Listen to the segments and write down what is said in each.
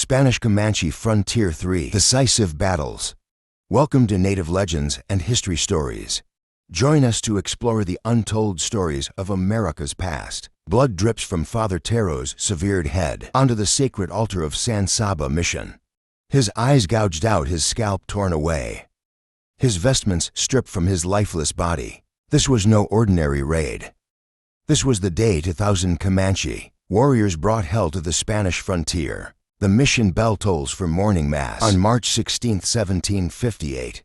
Spanish-Comanche Frontier 3 Decisive Battles. Welcome to Native Legends and History Stories. Join us to explore the untold stories of America's past. Blood drips from Father Taro's severed head onto the sacred altar of San Saba mission. His eyes gouged out, his scalp torn away. His vestments stripped from his lifeless body. This was no ordinary raid. This was the day 2,000 Comanche warriors brought hell to the Spanish frontier. The mission bell tolls for morning mass on March 16, 1758.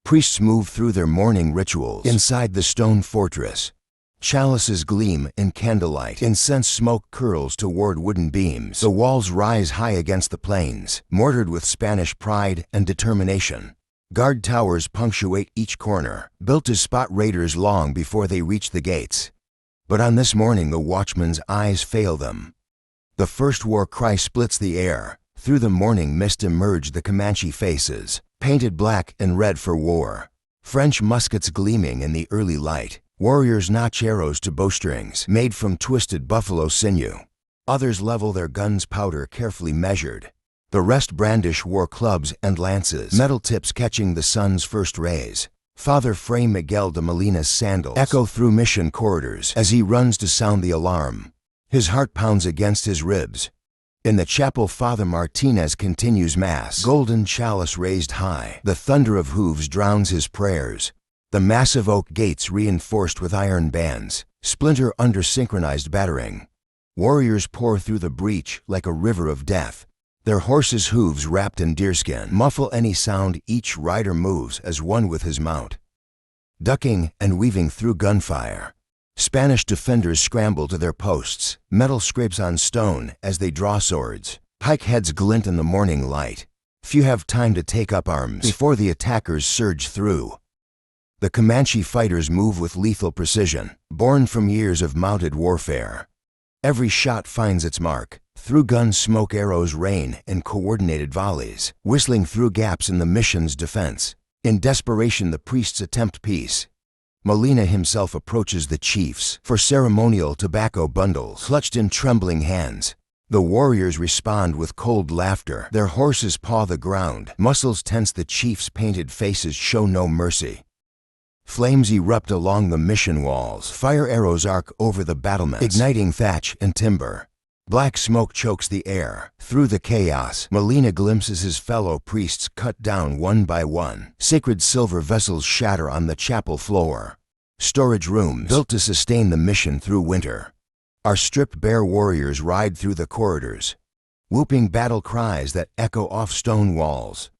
Priests move through their morning rituals inside the stone fortress. Chalices gleam in candlelight. Incense smoke curls toward wooden beams. The walls rise high against the plains, mortared with Spanish pride and determination. Guard towers punctuate each corner, built to spot raiders long before they reach the gates. But on this morning the watchman's eyes fail them. The first war cry splits the air. Through the morning mist emerge the Comanche faces, painted black and red for war. French muskets gleaming in the early light. Warriors notch arrows to bowstrings made from twisted buffalo sinew. Others level their guns, powder carefully measured. The rest brandish war clubs and lances, metal tips catching the sun's first rays. Father Fray Miguel de Molina's sandals echo through mission corridors as he runs to sound the alarm. His heart pounds against his ribs. In the chapel, Father Martinez continues mass, golden chalice raised high. The thunder of hooves drowns his prayers. The massive oak gates reinforced with iron bands splinter under synchronized battering. Warriors pour through the breach like a river of death. Their horses' hooves wrapped in deerskin muffle any sound. Each rider moves as one with his mount, ducking and weaving through gunfire. Spanish defenders scramble to their posts. Metal scrapes on stone as they draw swords. Pike heads glint in the morning light. Few have time to take up arms before the attackers surge through. The Comanche fighters move with lethal precision, born from years of mounted warfare. Every shot finds its mark. Through gun smoke arrows rain in coordinated volleys, whistling through gaps in the mission's defense. In desperation the priests attempt peace. Molina himself approaches the chiefs for ceremonial tobacco bundles clutched in trembling hands. The warriors respond with cold laughter. Their horses paw the ground, muscles tense. The chiefs' painted faces show no mercy. Flames erupt along the mission walls. Fire arrows arc over the battlements, igniting thatch and timber. Black smoke chokes the air. Through the chaos, Molina glimpses his fellow priests cut down one by one. Sacred silver vessels shatter on the chapel floor. Storage rooms, built to sustain the mission through winter. Our stripped bare warriors ride through the corridors, whooping battle cries that echo off stone walls.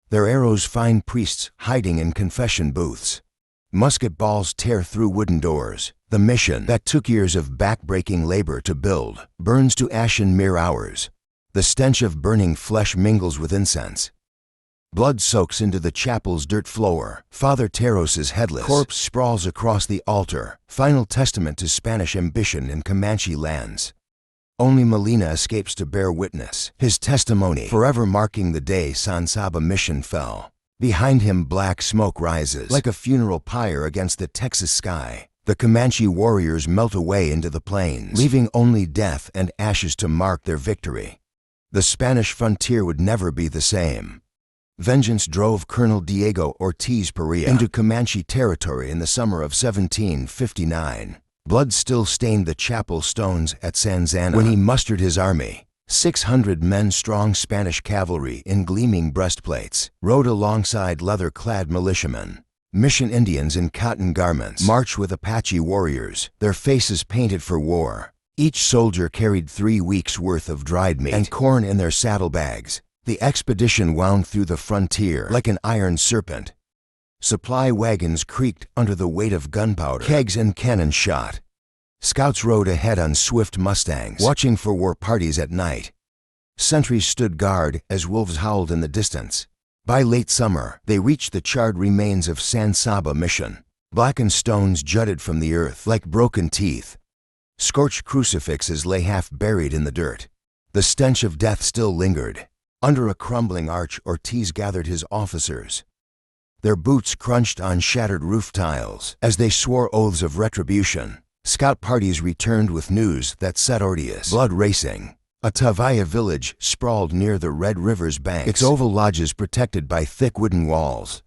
Their arrows find priests hiding in confession booths. Musket balls tear through wooden doors. The mission that took years of back-breaking labor to build burns to ash in mere hours. The stench of burning flesh mingles with incense. Blood soaks into the chapel's dirt floor. Father Taro's headless corpse sprawls across the altar, final testament to Spanish ambition in Comanche lands. Only Molina escapes to bear witness, his testimony forever marking the day San Saba mission fell. Behind him black smoke rises like a funeral pyre against the Texas sky. The Comanche warriors melt away into the plains, leaving only death and ashes to mark their victory. The Spanish frontier would never be the same. Vengeance drove Colonel Diego Ortiz Perea into Comanche territory in the summer of 1759. Blood still stained the chapel stones at San Saba when he mustered his army. 600 men strong Spanish cavalry in gleaming breastplates rode alongside leather-clad militiamen. Mission Indians in cotton garments marched with Apache warriors, their faces painted for war. Each soldier carried 3 weeks' worth of dried meat and corn in their saddlebags. The expedition wound through the frontier like an iron serpent. Supply wagons creaked under the weight of gunpowder, kegs and cannon shot. Scouts rode ahead on swift mustangs, watching for war parties at night. Sentries stood guard as wolves howled in the distance. By late summer, they reached the charred remains of San Saba mission. Blackened stones jutted from the earth like broken teeth. Scorched crucifixes lay half buried in the dirt. The stench of death still lingered. Under a crumbling arch, Ortiz gathered his officers. Their boots crunched on shattered roof tiles as they swore oaths of retribution. Scout parties returned with news that set Ortiz blood racing. A Tavaya village sprawled near the Red River's banks, its oval lodges protected by thick wooden walls.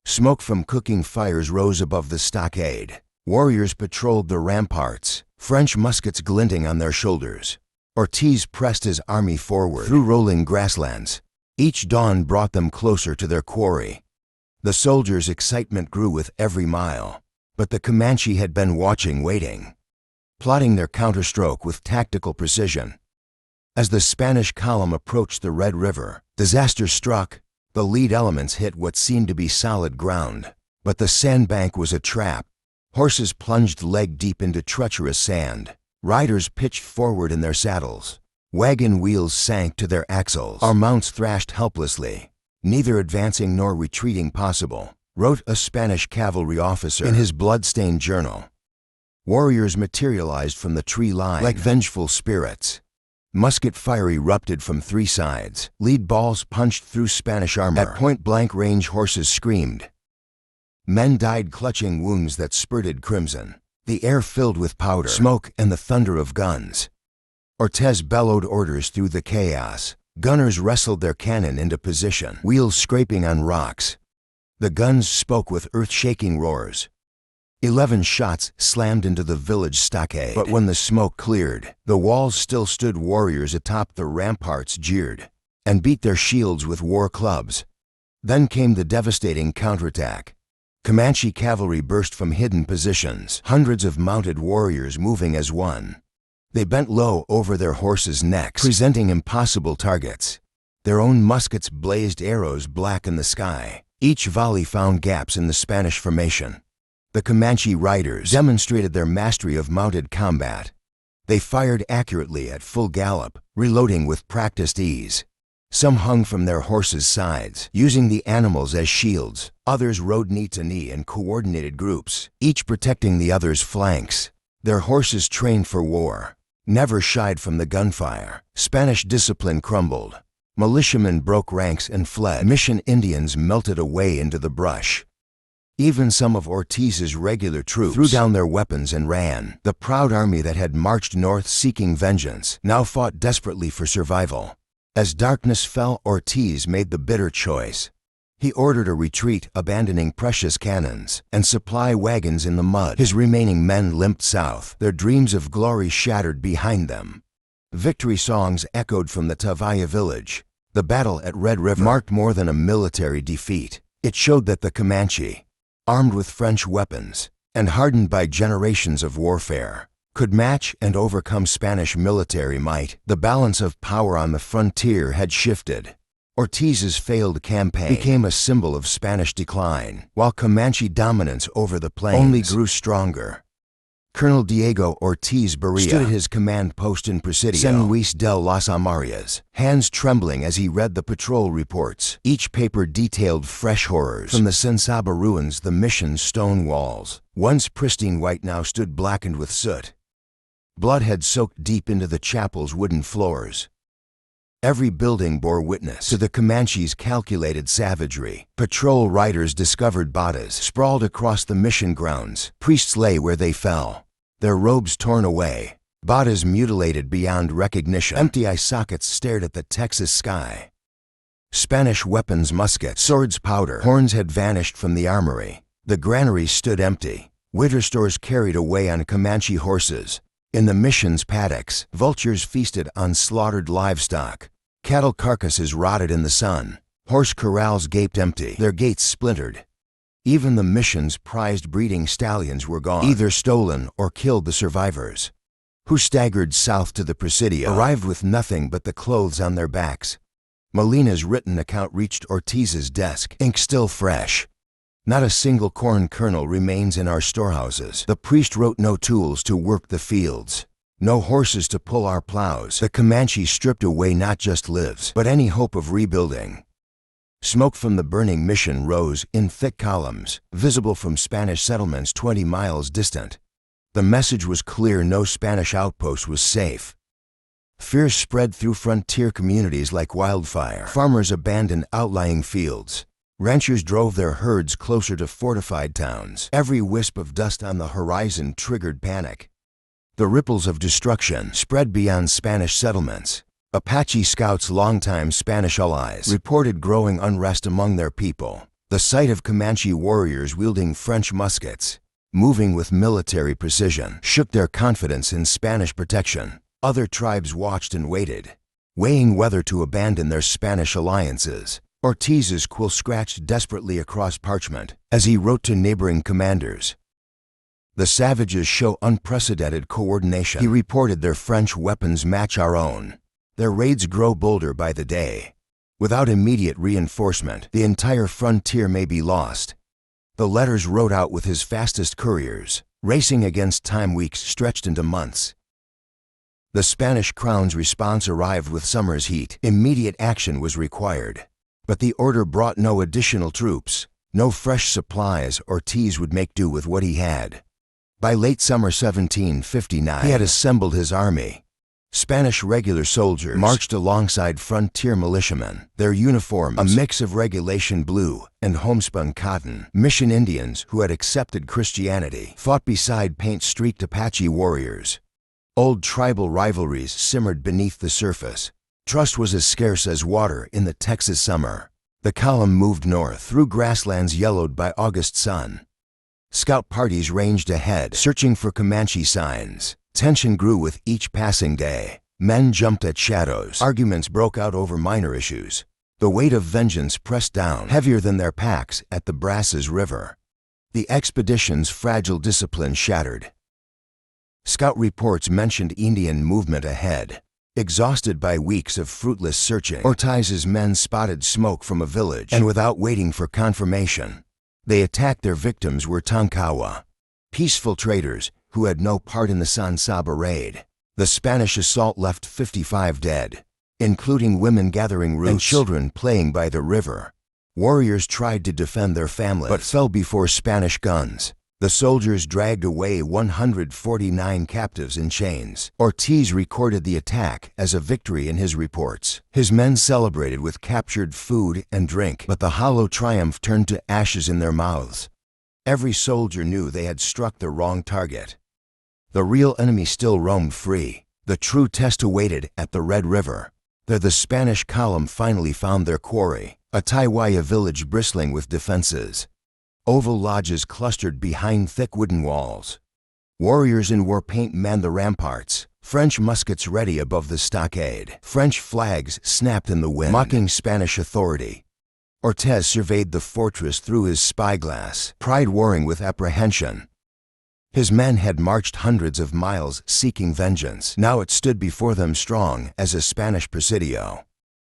Smoke from cooking fires rose above the stockade. Warriors patrolled the ramparts, French muskets glinting on their shoulders. Ortiz pressed his army forward through rolling grasslands. Each dawn brought them closer to their quarry. The soldiers' excitement grew with every mile, but the Comanche had been watching, waiting, plotting their counterstroke with tactical precision. As the Spanish column approached the Red River, disaster struck. The lead elements hit what seemed to be solid ground, but the sandbank was a trap. Horses plunged leg-deep into treacherous sand. Riders pitched forward in their saddles. Wagon wheels sank to their axles. Our mounts thrashed helplessly, neither advancing nor retreating possible, wrote a Spanish cavalry officer in his blood-stained journal. Warriors materialized from the tree line like vengeful spirits. Musket fire erupted from three sides. Lead balls punched through Spanish armor. At point-blank range, horses screamed. Men died clutching wounds that spurted crimson. The air filled with powder, smoke, and the thunder of guns. Ortiz bellowed orders through the chaos. Gunners wrestled their cannon into position, wheels scraping on rocks. The guns spoke with earth-shaking roars. 11 shots slammed into the village stockade, but when the smoke cleared, the walls still stood. Warriors atop the ramparts jeered and beat their shields with war clubs. Then came the devastating counterattack. Comanche cavalry burst from hidden positions, hundreds of mounted warriors moving as one. They bent low over their horses' necks, presenting impossible targets. Their own muskets blazed arrows black in the sky. Each volley found gaps in the Spanish formation. The Comanche riders demonstrated their mastery of mounted combat. They fired accurately at full gallop, reloading with practiced ease. Some hung from their horses' sides, using the animals as shields. Others rode knee to knee in coordinated groups, each protecting the other's flanks. Their horses trained for war, never shied from the gunfire. Spanish discipline crumbled. Militiamen broke ranks and fled. Mission Indians melted away into the brush. Even some of Ortiz's regular troops threw down their weapons and ran. The proud army that had marched north seeking vengeance now fought desperately for survival. As darkness fell, Ortiz made the bitter choice. He ordered a retreat, abandoning precious cannons and supply wagons in the mud. His remaining men limped south, their dreams of glory shattered behind them. Victory songs echoed from the Tavaya village. The battle at Red River marked more than a military defeat. It showed that the Comanche, armed with French weapons and hardened by generations of warfare, could match and overcome Spanish military might. The balance of power on the frontier had shifted. Ortiz's failed campaign became a symbol of Spanish decline, while Comanche dominance over the plains only grew stronger. Colonel Diego Ortiz Barria stood at his command post in Presidio, San Luis de las Amarias, hands trembling as he read the patrol reports. Each paper detailed fresh horrors. From the San Saba ruins, the mission's stone walls, once pristine white, now stood blackened with soot. Blood had soaked deep into the chapel's wooden floors. Every building bore witness to the Comanche's calculated savagery. Patrol riders discovered batas sprawled across the mission grounds. Priests lay where they fell, their robes torn away, batas mutilated beyond recognition. Empty eye sockets stared at the Texas sky. Spanish weapons, muskets, swords, powder, horns had vanished from the armory. The granaries stood empty, winter stores carried away on Comanche horses. In the mission's paddocks, vultures feasted on slaughtered livestock. Cattle carcasses rotted in the sun. Horse corrals gaped empty, their gates splintered. Even the mission's prized breeding stallions were gone, either stolen or killed. The survivors, who staggered south to the Presidio, arrived with nothing but the clothes on their backs. Molina's written account reached Ortiz's desk, ink still fresh. Not a single corn kernel remains in our storehouses. The priest wrote, no tools to work the fields, no horses to pull our plows. The Comanche stripped away not just lives, but any hope of rebuilding. Smoke from the burning mission rose in thick columns, visible from Spanish settlements 20 miles distant. The message was clear: no Spanish outpost was safe. Fear spread through frontier communities like wildfire. Farmers abandoned outlying fields. Ranchers drove their herds closer to fortified towns. Every wisp of dust on the horizon triggered panic. The ripples of destruction spread beyond Spanish settlements. Apache scouts, longtime Spanish allies, reported growing unrest among their people. The sight of Comanche warriors wielding French muskets, moving with military precision, shook their confidence in Spanish protection. Other tribes watched and waited, weighing whether to abandon their Spanish alliances. Ortiz's quill scratched desperately across parchment as he wrote to neighboring commanders. "The savages show unprecedented coordination," he reported. "Their French weapons match our own. Their raids grow bolder by the day. Without immediate reinforcement, the entire frontier may be lost." The letters wrote out with his fastest couriers, racing against time. Weeks stretched into months. The Spanish crown's response arrived with summer's heat. Immediate action was required. But the order brought no additional troops, no fresh supplies. Ortiz would make do with what he had. By late summer 1759, he had assembled his army. Spanish regular soldiers marched alongside frontier militiamen, their uniforms a mix of regulation blue and homespun cotton. Mission Indians, who had accepted Christianity, fought beside paint-streaked Apache warriors. Old tribal rivalries simmered beneath the surface. Trust was as scarce as water in the Texas summer. The column moved north through grasslands yellowed by August sun. Scout parties ranged ahead, searching for Comanche signs. Tension grew with each passing day. Men jumped at shadows. Arguments broke out over minor issues. The weight of vengeance pressed down, heavier than their packs, at the Brazos River. The expedition's fragile discipline shattered. Scout reports mentioned Indian movement ahead. Exhausted by weeks of fruitless searching, Ortiz's men spotted smoke from a village, and without waiting for confirmation, they attacked. Their victims were Tonkawa, peaceful traders who had no part in the San Saba raid. The Spanish assault left 55 dead, including women gathering roots and children playing by the river. Warriors tried to defend their families, but fell before Spanish guns. The soldiers dragged away 149 captives in chains. Ortiz recorded the attack as a victory in his reports. His men celebrated with captured food and drink, but the hollow triumph turned to ashes in their mouths. Every soldier knew they had struck the wrong target. The real enemy still roamed free. The true test awaited at the Red River. There the Spanish column finally found their quarry, a Taiwaya village bristling with defenses. Oval lodges clustered behind thick wooden walls. Warriors in war paint manned the ramparts, French muskets ready above the stockade. French flags snapped in the wind, mocking Spanish authority. Ortiz surveyed the fortress through his spyglass, pride warring with apprehension. His men had marched hundreds of miles seeking vengeance. Now it stood before them strong as a Spanish presidio,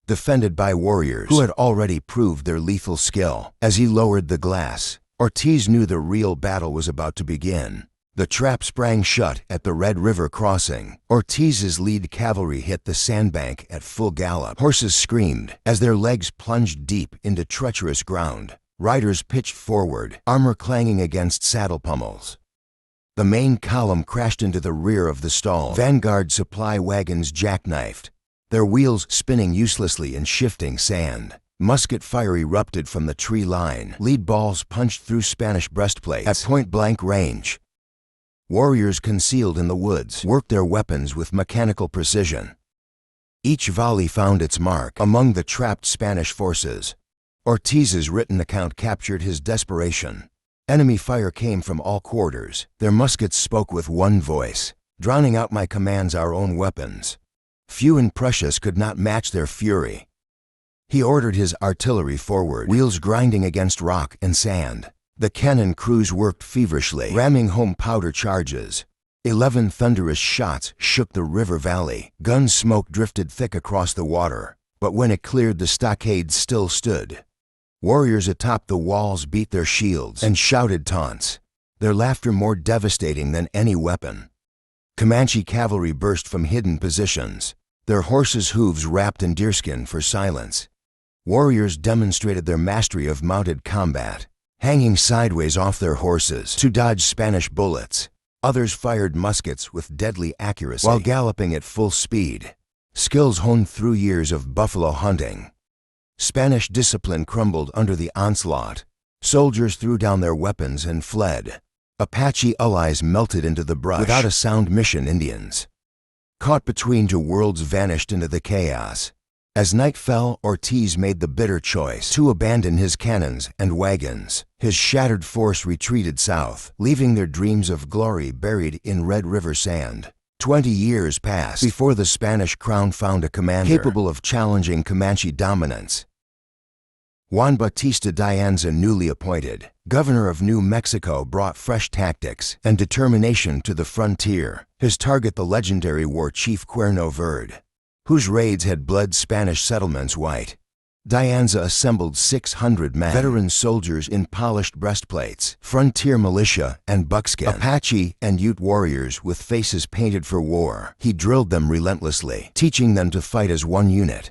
defended by warriors who had already proved their lethal skill. As he lowered the glass, Ortiz knew the real battle was about to begin. The trap sprang shut at the Red River crossing. Ortiz's lead cavalry hit the sandbank at full gallop. Horses screamed as their legs plunged deep into treacherous ground. Riders pitched forward, armor clanging against saddle pummels. The main column crashed into the rear of the stall. Vanguard supply wagons jackknifed, their wheels spinning uselessly in shifting sand. Musket fire erupted from the tree line. Lead balls punched through Spanish breastplates at point-blank range. Warriors concealed in the woods worked their weapons with mechanical precision. Each volley found its mark among the trapped Spanish forces. Ortiz's written account captured his desperation. Enemy fire came from all quarters. Their muskets spoke with one voice, drowning out my commands, our own weapons. Few and precious could not match their fury. He ordered his artillery forward, wheels grinding against rock and sand. The cannon crews worked feverishly, ramming home powder charges. 11 thunderous shots shook the river valley. Gun smoke drifted thick across the water, but when it cleared, the stockade still stood. Warriors atop the walls beat their shields and shouted taunts, their laughter more devastating than any weapon. Comanche cavalry burst from hidden positions, their horses' hooves wrapped in deerskin for silence. Warriors demonstrated their mastery of mounted combat, hanging sideways off their horses to dodge Spanish bullets. Others fired muskets with deadly accuracy while galloping at full speed, skills honed through years of buffalo hunting. Spanish discipline crumbled under the onslaught. Soldiers threw down their weapons and fled. Apache allies melted into the brush. Without a sound mission, Indians, caught between two worlds, vanished into the chaos. As night fell, Ortiz made the bitter choice to abandon his cannons and wagons. His shattered force retreated south, leaving their dreams of glory buried in Red River sand. 20 years passed before the Spanish crown found a commander capable of challenging Comanche dominance. Juan Bautista de Anza, newly appointed governor of New Mexico, brought fresh tactics and determination to the frontier. His target, the legendary war chief Cuerno Verde, whose raids had bled Spanish settlements white. De Anza assembled 600 men, veteran soldiers in polished breastplates, frontier militia and buckskin, Apache and Ute warriors with faces painted for war. He drilled them relentlessly, teaching them to fight as one unit.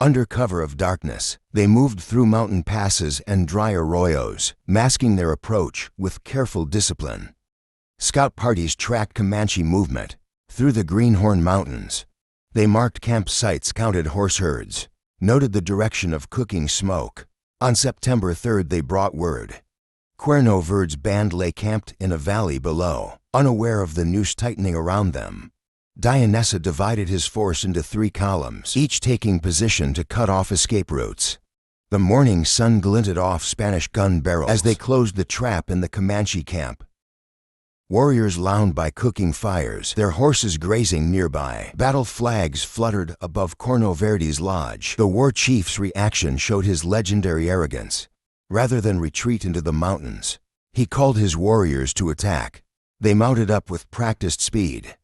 Under cover of darkness, they moved through mountain passes and dry arroyos, masking their approach with careful discipline. Scout parties tracked Comanche movement through the Greenhorn Mountains. They marked campsites, counted horse herds, noted the direction of cooking smoke. On September 3rd, they brought word. Cuerno Verde's band lay camped in a valley below, unaware of the noose tightening around them. De Anza divided his force into 3 columns, each taking position to cut off escape routes. The morning sun glinted off Spanish gun barrels as they closed the trap in the Comanche camp. Warriors lounged by cooking fires, their horses grazing nearby. Battle flags fluttered above Cuerno Verde's lodge. The war chief's reaction showed his legendary arrogance. Rather than retreat into the mountains, he called his warriors to attack. They mounted up with practiced speed,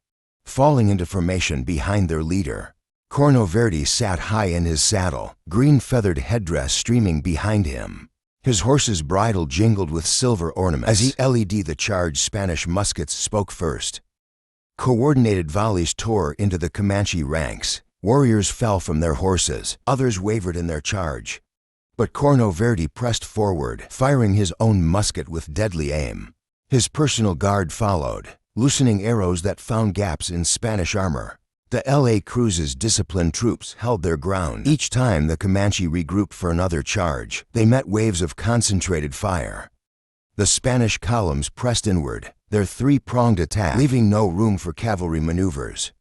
falling into formation behind their leader. Cuerno Verde sat high in his saddle, green feathered headdress streaming behind him. His horse's bridle jingled with silver ornaments. As he led the charge, Spanish muskets spoke first. Coordinated volleys tore into the Comanche ranks. Warriors fell from their horses, others wavered in their charge. But Cuerno Verde pressed forward, firing his own musket with deadly aim. His personal guard followed, loosening arrows that found gaps in Spanish armor. The L.A. Cruz's disciplined troops held their ground. Each time the Comanche regrouped for another charge, they met waves of concentrated fire. The Spanish columns pressed inward, their 3-pronged attack leaving no room for cavalry maneuvers.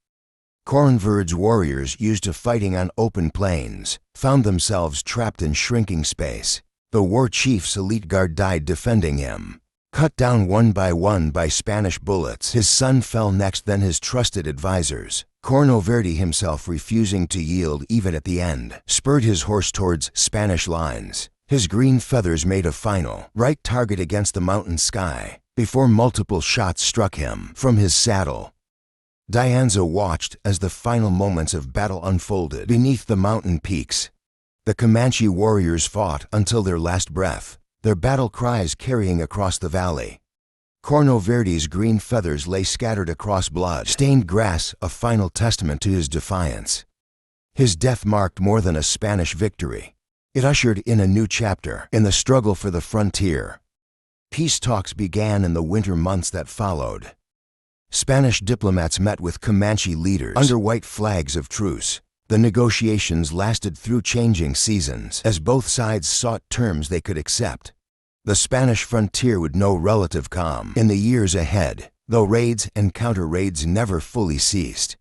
Cuerno Verde's warriors, used to fighting on open plains, found themselves trapped in shrinking space. The war chief's elite guard died defending him. Cut down one by Spanish bullets, his son fell next, then his trusted advisors. Cuerno Verde, himself refusing to yield even at the end, spurred his horse towards Spanish lines. His green feathers made a final, right target against the mountain sky, before multiple shots struck him from his saddle. De Anza watched as the final moments of battle unfolded beneath the mountain peaks. The Comanche warriors fought until their last breath, their battle cries carrying across the valley. Cuerno Verde's green feathers lay scattered across blood-stained grass, a final testament to his defiance. His death marked more than a Spanish victory. It ushered in a new chapter in the struggle for the frontier. Peace talks began in the winter months that followed. Spanish diplomats met with Comanche leaders under white flags of truce. The negotiations lasted through changing seasons as both sides sought terms they could accept. The Spanish frontier would know relative calm in the years ahead, though raids and counter-raids never fully ceased.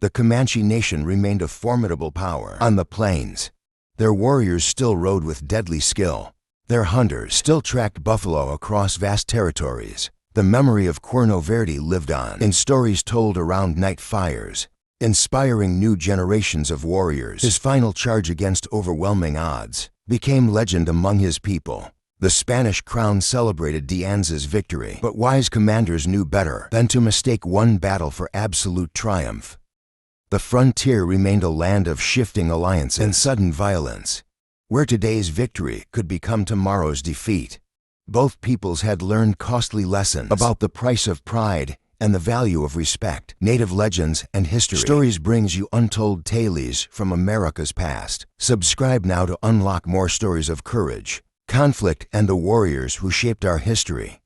The Comanche nation remained a formidable power on the plains. Their warriors still rode with deadly skill. Their hunters still tracked buffalo across vast territories. The memory of Cuerno Verde lived on in stories told around night fires, inspiring new generations of warriors. His final charge against overwhelming odds became legend among his people. The Spanish crown celebrated De Anza's victory, but wise commanders knew better than to mistake one battle for absolute triumph. The frontier remained a land of shifting alliances and sudden violence, where today's victory could become tomorrow's defeat. Both peoples had learned costly lessons about the price of pride and the value of respect. Native Legends and History Stories brings you untold tales from America's past. Subscribe now to unlock more stories of courage, conflict, and the warriors who shaped our history.